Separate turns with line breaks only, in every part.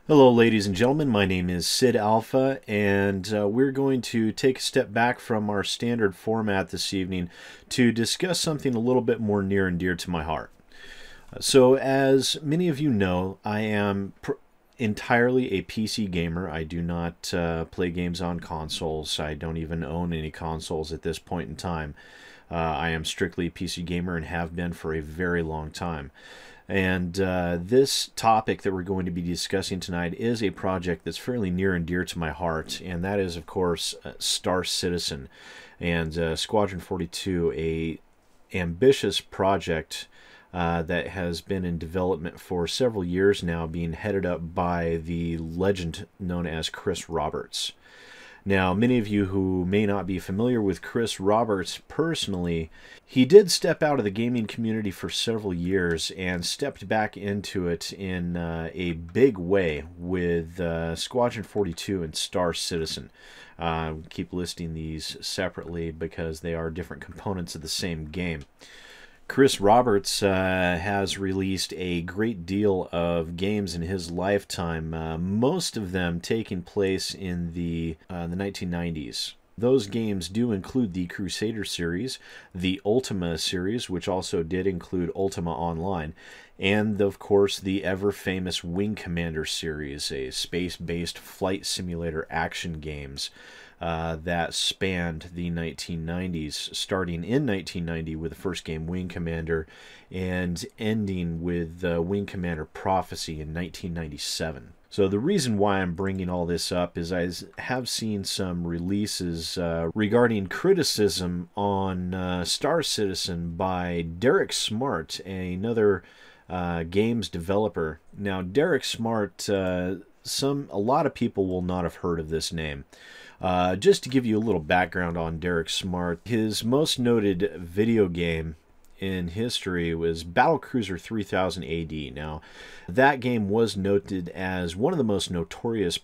Hello, ladies and gentlemen. My name is SidAlpha, and we're going to take a step back from our standard format this evening to discuss something a little bit more near and dear to my heart. So, as many of you know, I am entirely a PC gamer. I do not play games on consoles. I don't even own any consoles at this point in time. I am strictly a PC gamer and have been for a very long time. And this topic that we're going to be discussing tonight is a project that's fairly near and dear to my heart, and that is, of course, Star Citizen and Squadron 42, a ambitious project that has been in development for several years now, being headed up by the legend known as Chris Roberts. Now, many of you who may not be familiar with Chris Roberts personally, he did step out of the gaming community for several years and stepped back into it in a big way with Squadron 42 and Star Citizen. Keep listing these separately because they are different components of the same game. Chris Roberts has released a great deal of games in his lifetime, most of them taking place in the 1990s. Those games do include the Crusader series, the Ultima series, which also did include Ultima Online, and of course the ever-famous Wing Commander series, a space-based flight simulator action games that spanned the 1990s, starting in 1990 with the first game Wing Commander and ending with Wing Commander Prophecy in 1997. So the reason why I'm bringing all this up is I have seen some releases regarding criticism on Star Citizen by Derek Smart, another games developer. Now, Derek Smart, a lot of people will not have heard of this name. Just to give you a little background on Derek Smart, his most noted video game in history was Battlecruiser 3000 AD. Now, that game was noted as one of the most notorious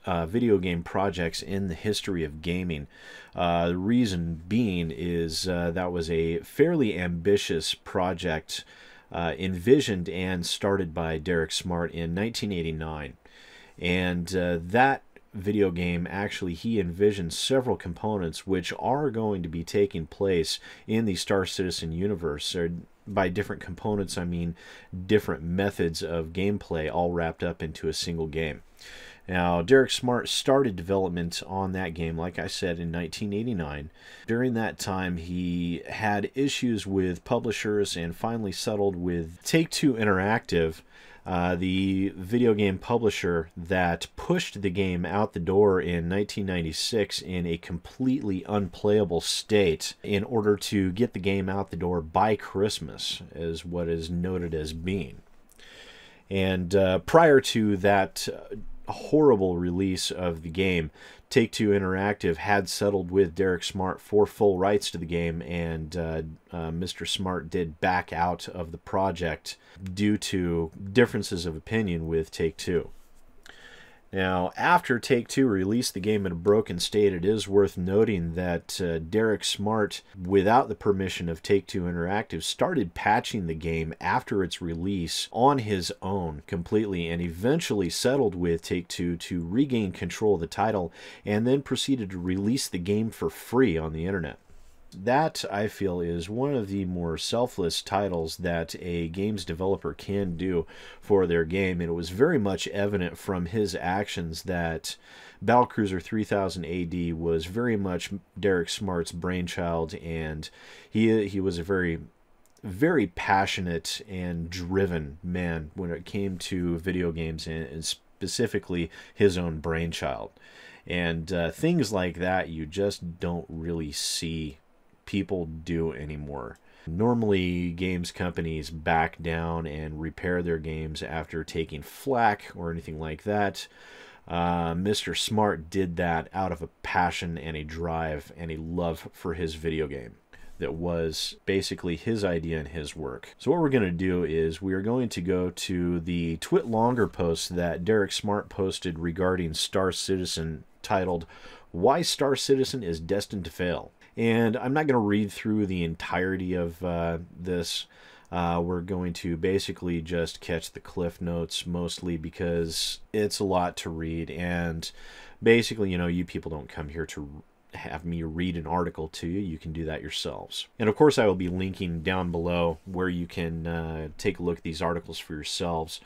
video game projects in the history of gaming. The reason being is that was a fairly ambitious project envisioned and started by Derek Smart in 1989. And that video game, actually, he envisioned several components which are going to be taking place in the Star Citizen universe. Or by different components, I mean different methods of gameplay all wrapped up into a single game. Now, Derek Smart started development on that game, like I said, in 1989. During that time, he had issues with publishers and finally settled with Take-Two Interactive, the video game publisher that pushed the game out the door in 1996 in a completely unplayable state in order to get the game out the door by Christmas, is what is noted as being. And prior to that horrible release of the game, Take-Two Interactive had settled with Derek Smart for full rights to the game, and Mr. Smart did back out of the project due to differences of opinion with Take-Two. Now, after Take-Two released the game in a broken state, it is worth noting that Derek Smart, without the permission of Take-Two Interactive, started patching the game after its release on his own completely, and eventually settled with Take-Two to regain control of the title, and then proceeded to release the game for free on the internet. That, I feel, is one of the more selfless titles that a games developer can do for their game, and it was very much evident from his actions that Battlecruiser 3000 AD was very much Derek Smart's brainchild, and he was a very, very passionate and driven man when it came to video games, and specifically his own brainchild. And things like that you just don't really see people do anymore. Normally, games companies back down and repair their games after taking flack or anything like that. Mr. Smart did that out of a passion and a drive and a love for his video game. That was basically his idea and his work. So what we're going to do is we are going to go to the TwitLonger post that Derek Smart posted regarding Star Citizen, titled "Why Star Citizen is Destined to Fail." And I'm not going to read through the entirety of this. We're going to basically just catch the cliff notes mostly because it's a lot to read, and basically, you people don't come here to have me read an article to you. You can do that yourselves. And of course, I will be linking down below where you can take a look at these articles for yourselves.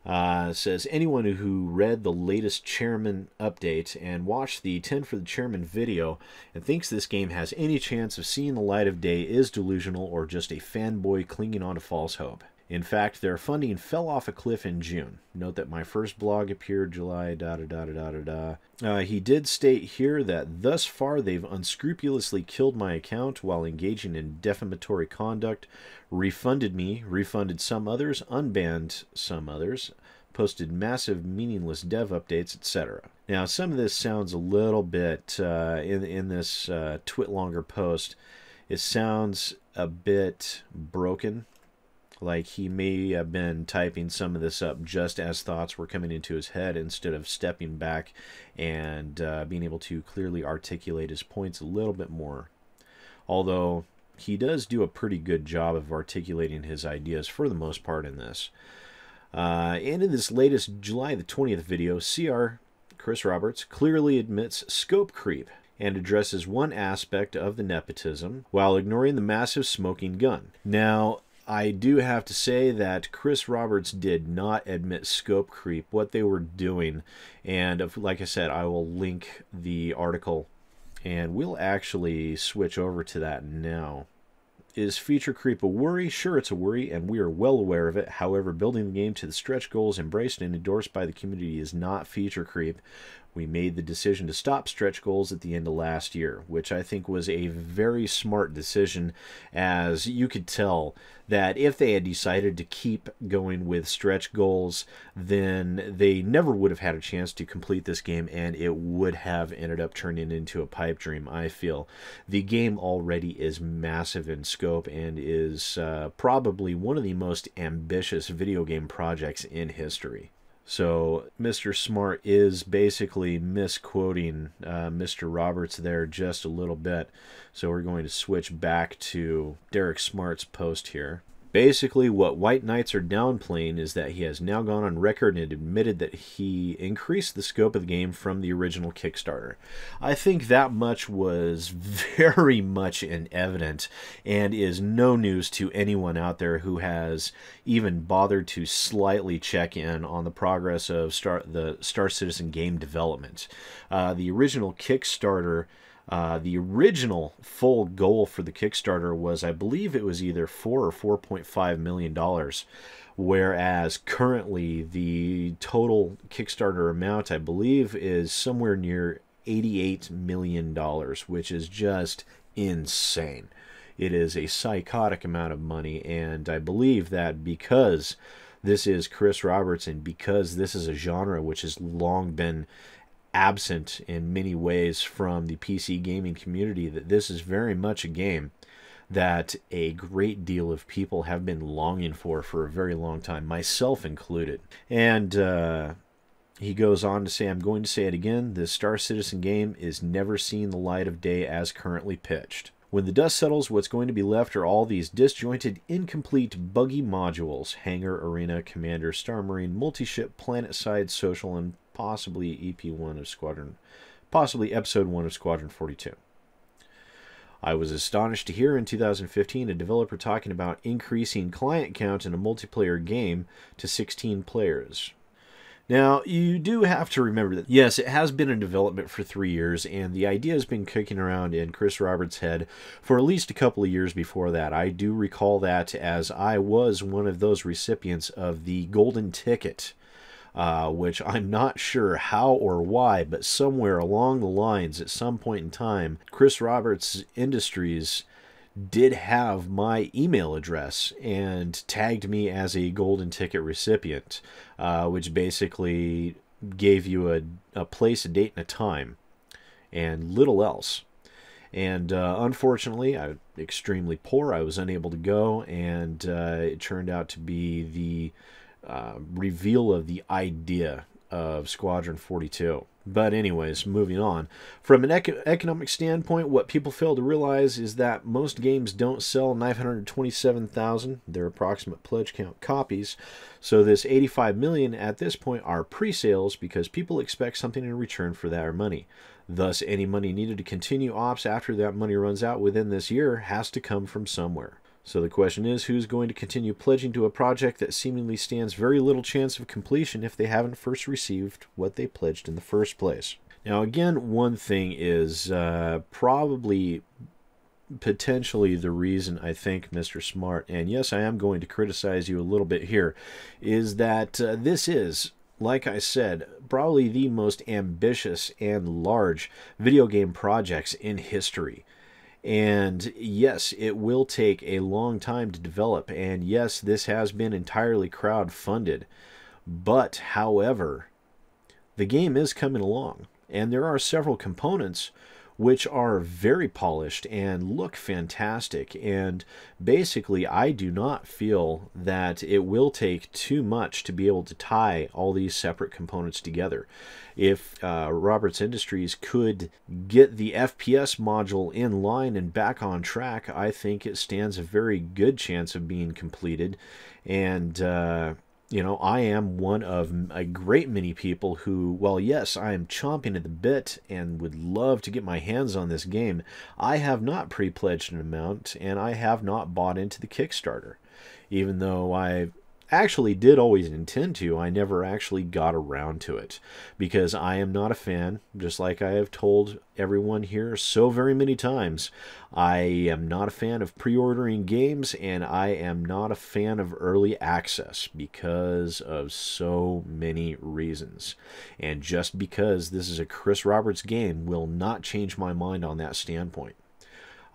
It says, anyone who read the latest Chairman update and watched the 10 for the Chairman video and thinks this game has any chance of seeing the light of day is delusional or just a fanboy clinging on to false hope. In fact, their funding fell off a cliff in June. Note that my first blog appeared July, he did state here that thus far they've unscrupulously killed my account while engaging in defamatory conduct, refunded me, refunded some others, unbanned some others, posted massive meaningless dev updates, etc. Now, some of this sounds a little bit, in this Twitlonger post, it sounds a bit broken. Like he may have been typing some of this up just as thoughts were coming into his head instead of stepping back and being able to clearly articulate his points a little bit more. Although he does do a pretty good job of articulating his ideas for the most part in this. And in this latest July the 20th video, CR Chris Roberts clearly admits scope creep and addresses one aspect of the nepotism while ignoring the massive smoking gun. Now, I do have to say that Chris Roberts did not admit scope creep, what they were doing, and like I said, I will link the article, and we'll actually switch over to that now. Is feature creep a worry? Sure, it's a worry, and we are well aware of it. However, building the game to the stretch goals embraced and endorsed by the community is not feature creep. We made the decision to stop stretch goals at the end of last year, which I think was a very smart decision, as you could tell that if they had decided to keep going with stretch goals, then they never would have had a chance to complete this game, and it would have ended up turning into a pipe dream, I feel. The game already is massive in scope and is probably one of the most ambitious video game projects in history. So Mr. Smart is basically misquoting Mr. Roberts there just a little bit. So we're going to switch back to Derek Smart's post here. Basically, what White Knights are downplaying is that he has now gone on record and admitted that he increased the scope of the game from the original Kickstarter. I think that much was very much in evident and is no news to anyone out there who has even bothered to slightly check in on the progress of the Star Citizen game development. The original Kickstarter, the original full goal for the Kickstarter was, I believe it was either $4 or $4.5 million, whereas currently the total Kickstarter amount, I believe, is somewhere near $88 million, which is just insane. It is a psychotic amount of money, and I believe that because this is Chris Roberts and because this is a genre which has long been absent in many ways from the PC gaming community, that this is very much a game that a great deal of people have been longing for a very long time, myself included. And he goes on to say, I'm going to say it again, the Star Citizen game is never seen the light of day as currently pitched. When the dust settles, what's going to be left are all these disjointed, incomplete, buggy modules: hangar, arena, commander, star marine, multi-ship, planet-side, social, and possibly EP1 of Squadron, possibly Episode 1 of Squadron 42. I was astonished to hear in 2015 a developer talking about increasing client count in a multiplayer game to 16 players. Now, you do have to remember that, yes, it has been in development for 3 years, and the idea has been kicking around in Chris Roberts' head for at least a couple of years before that. I do recall that, as I was one of those recipients of the golden ticket, which I'm not sure how or why, but somewhere along the lines, at some point in time, Chris Roberts Industries did have my email address and tagged me as a golden ticket recipient, which basically gave you a place, a date, and a time, and little else. And unfortunately, I'm extremely poor. I was unable to go, and it turned out to be the reveal of the idea of Squadron 42. But anyways, moving on. From an economic standpoint, what people fail to realize is that most games don't sell 927,000, their approximate pledge count, copies. So this 85 million at this point are pre-sales because people expect something in return for their money. Thus, any money needed to continue ops after that money runs out within this year has to come from somewhere. So the question is, who's going to continue pledging to a project that seemingly stands very little chance of completion if they haven't first received what they pledged in the first place? Now, again, one thing is probably potentially the reason I think Mr. Smart, and yes, I am going to criticize you a little bit here, is that this is, like I said, probably the most ambitious and large video game projects in history. And yes, it will take a long time to develop. And yes, this has been entirely crowd-funded. But, however, the game is coming along. And there are several components which are very polished and look fantastic. And basically, I do not feel that it will take too much to be able to tie all these separate components together. If Roberts Industries could get the FPS module in line and back on track, I think it stands a very good chance of being completed. And you know, I am one of a great many people who, well, yes, I am chomping at the bit and would love to get my hands on this game. I have not pre-pledged an amount, and I have not bought into the Kickstarter. Even though I actually did always intend to, I never actually got around to it. Because I am not a fan, just like I have told everyone here so very many times. I am not a fan of pre-ordering games, and I am not a fan of early access because of so many reasons. And just because this is a Chris Roberts game will not change my mind on that standpoint.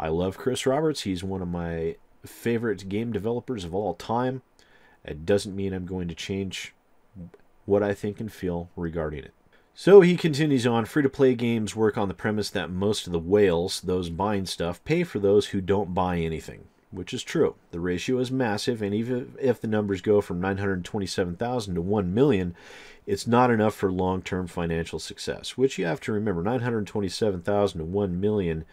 I love Chris Roberts. He's one of my favorite game developers of all time. It doesn't mean I'm going to change what I think and feel regarding it. So he continues on, free-to-play games work on the premise that most of the whales, those buying stuff, pay for those who don't buy anything, which is true. The ratio is massive, and even if the numbers go from 927,000 to 1 million, it's not enough for long-term financial success, which you have to remember, 927,000 to 1 million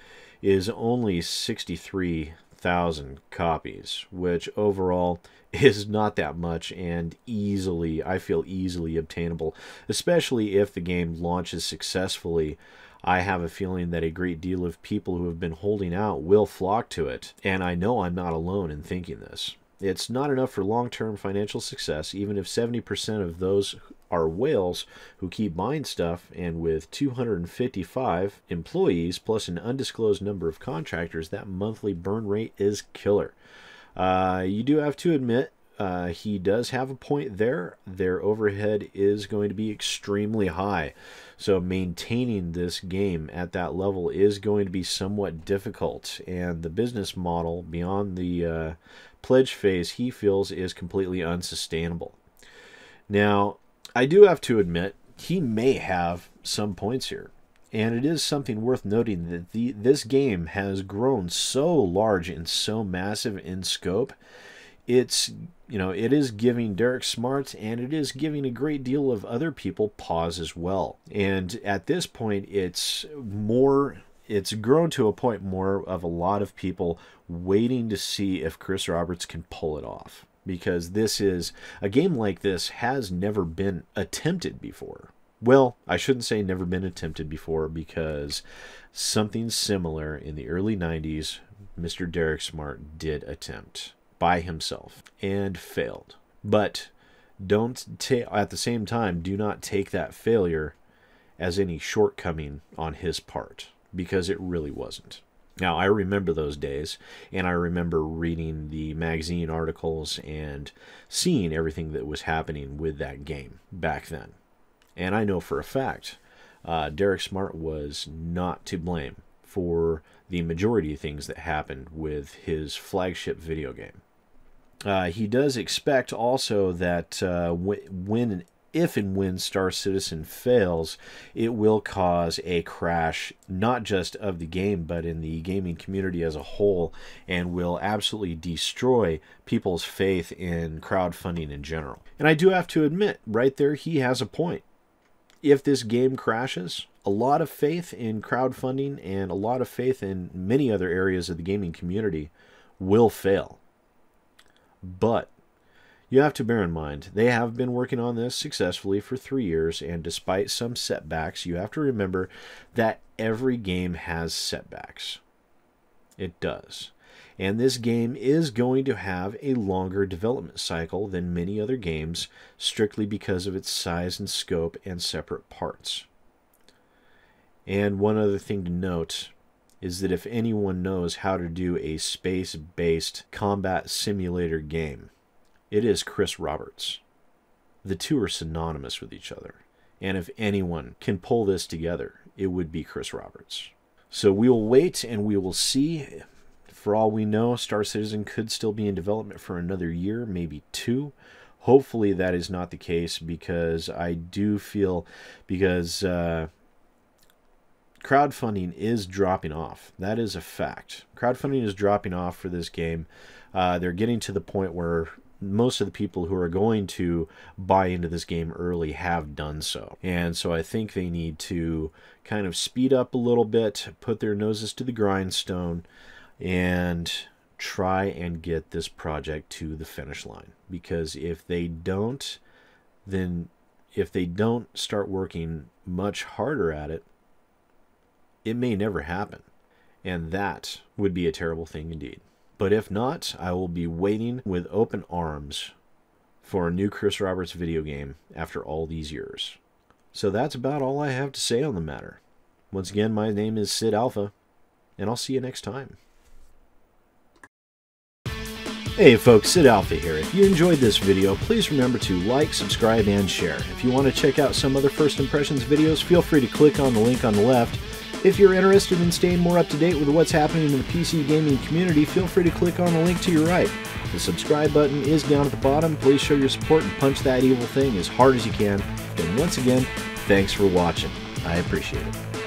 is only 63,000 copies, which overall is not that much and easily, I feel, easily obtainable, especially if the game launches successfully. I have a feeling that a great deal of people who have been holding out will flock to it, and I know I'm not alone in thinking this. It's not enough for long-term financial success, even if 70% of those are whales who keep buying stuff, and with 255 employees plus an undisclosed number of contractors, that monthly burn rate is killer. You do have to admit, he does have a point there. Their overhead is going to be extremely high. So maintaining this game at that level is going to be somewhat difficult. And the business model beyond the pledge phase, he feels, is completely unsustainable. Now, I do have to admit, he may have some points here. And it is something worth noting that this game has grown so large and so massive in scope. It's, you know, it is giving Derek Smart, and it is giving a great deal of other people pause as well. And at this point, it's grown to a point more of a lot of people waiting to see if Chris Roberts can pull it off. Because this is, a game like this has never been attempted before. Well, I shouldn't say never been attempted before, because something similar in the early 90s, Mr. Derek Smart did attempt by himself and failed. But at the same time, do not take that failure as any shortcoming on his part, because it really wasn't. Now, I remember those days, and I remember reading the magazine articles and seeing everything that was happening with that game back then. And I know for a fact, Derek Smart was not to blame for the majority of things that happened with his flagship video game. He does expect also that if and when Star Citizen fails, it will cause a crash, not just of the game, but in the gaming community as a whole, and will absolutely destroy people's faith in crowdfunding in general. And I do have to admit, right there, he has a point. if this game crashes, a lot of faith in crowdfunding and a lot of faith in many other areas of the gaming community will fail. But you have to bear in mind, they have been working on this successfully for 3 years, and despite some setbacks, you have to remember that every game has setbacks. It does. And this game is going to have a longer development cycle than many other games, strictly because of its size and scope and separate parts. And one other thing to note is that if anyone knows how to do a space-based combat simulator game, it is Chris Roberts. The two are synonymous with each other. And if anyone can pull this together, it would be Chris Roberts. So we will wait and we will see. For all we know, Star Citizen could still be in development for another year, maybe 2. Hopefully that is not the case, because I do feel, because crowdfunding is dropping off. That is a fact. Crowdfunding is dropping off for this game. They're getting to the point where most of the people who are going to buy into this game early have done so. And so I think they need to kind of speed up a little bit, put their noses to the grindstone, and try and get this project to the finish line. Because if they don't, then if they don't start working much harder at it, it may never happen. And that would be a terrible thing indeed. But if not, I will be waiting with open arms for a new Chris Roberts video game after all these years. So that's about all I have to say on the matter. Once again, my name is SidAlpha, and I'll see you next time. Hey folks, SidAlpha here. If you enjoyed this video, please remember to like, subscribe, and share. If you want to check out some other First Impressions videos, feel free to click on the link on the left. If you're interested in staying more up to date with what's happening in the PC gaming community, feel free to click on the link to your right. The subscribe button is down at the bottom. Please show your support and punch that evil thing as hard as you can. And once again, thanks for watching. I appreciate it.